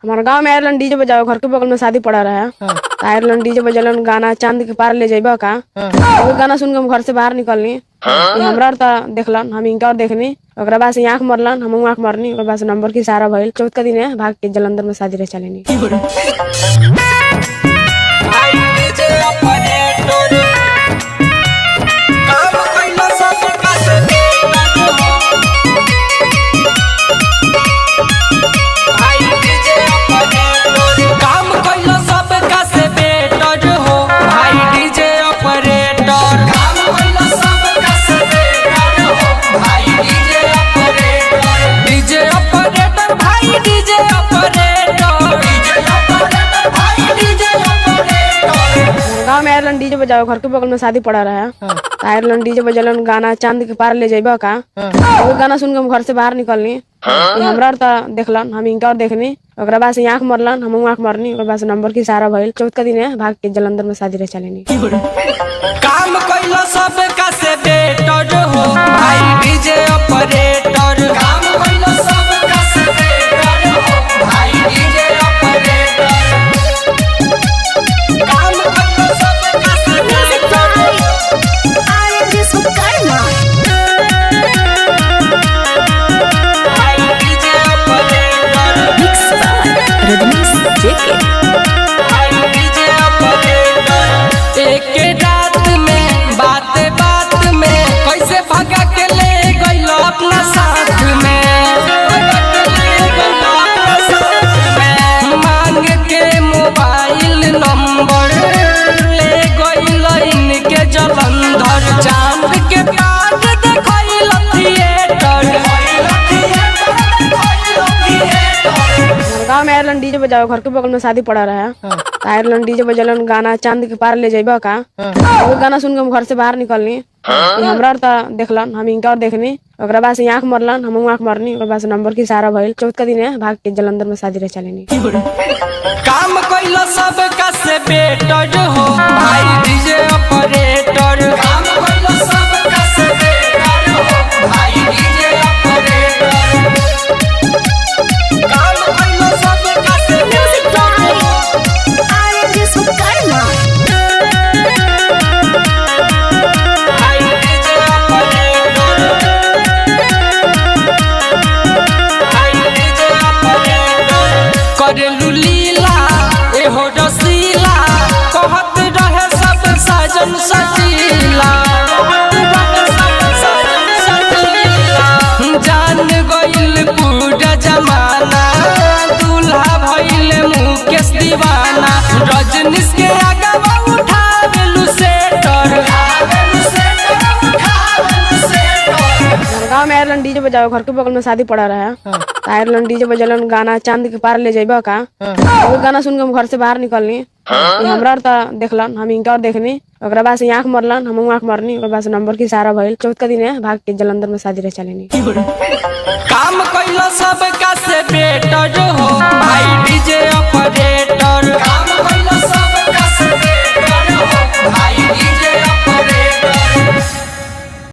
हमारे गांव में आयरलन डीजे बजाओ, घर के बगल में शादी पड़ा रहा है। आयरलन डीजे बजलन गाना चांद के पार ले जाइबा का। वो गाना सुन के हम घर से बाहर निकलनी। हमरा तो देखलन, हम इनका और देखनी। ओकरा बाद से आंख मरलन, हम आंख मरनी। ओकरा बाद से नंबर की सारा भइल। चौथ का दिन है, भाग के जलंधर में शादी रह चलेनी। गाँव में आयरलन डीजे बजाओ, घर के बगल में शादी पड़ा रहा है। आयरलन डीजे बजलन गाना चांद के पार ले जाइबा का। वो गाना सुन के हम घर से बाहर निकलनी। हमरा तो देखलन, हम इनका और देखनी। ओकरा बाद से आंख मरलन, हम आंख मरनी। ओकरा बाद से नंबर की सारा भइल। चौथ का दिन है, भाग के जलंधर में शादी रह चलेनी। काम कइलो सब का से बेटर हो भाई डीजे ऑपरेटर। काम कइलो सब का से बेटर हो भाई डीजे ऑपरेटर। काम कइलो सब का से बेटर हो आर्यन विश्वकर्मा। भाई DJ operator. Mix by Rajnish JK. भाई डीजे ऑपरेटर। एक रात में बात में कैसे भगा के ले गइलो अपना साथ में। मांग के मोबाइल नंबर ले गइलो इनके जलंधर। चांद के पार देखइल थिएटर। गाँव में आयरलन डीजे बजाओ, घर के बगल में शादी पड़ा रहा है। आयरलन डीजे बजलन गाना चांद के पार ले जाइबा का। वो गाना सुन के हम घर से बाहर निकलनी। हमरा तो देखलन, हम इनका और देखनी। ओकरा बाद से आंख मरलन, हम आंख मरनी। ओकरा बाद से नंबर की सारा भइल। चौथ का दिन है, भाग के जलंधर में शादी रह चलेनी। काम कइलो सब का से बेटर हो भाई डीजे ऑपरेटर। काम कइलो सब का से बेटर हो भाई डीजे ऑपरेटर। काम कइलो सब का से बेटर हो आर्यन विश्वकर्मा। भाई डीजे ऑपरेटर। भाई डीजे ऑपरेटर। करेलू लीला एहो रसीला कहत रहे सब साजन सजीला। जान गइल पूरा जमाना दूल्हा भइल मुकेश दीवाना। रजनीश के आगवा उठावेलू सेटर। गाँव में आयरलन डीजे बजाओ, घर के बगल में शादी पड़ा रहा है। आयरलन डीजे बजलन गाना चांद के पार ले जाइबा का। वो गाना सुन के हम घर से बाहर निकलनी। हमरा तो देखलन, हम इनका और देखनी। ओकरा बाद से आंख मरलन, हम आंख मरनी। ओकरा बाद से नंबर की सारा भइल। चौथ का दिन है, भाग के जलंधर में शादी रह चलेनी। काम कइलो सब का से बेटर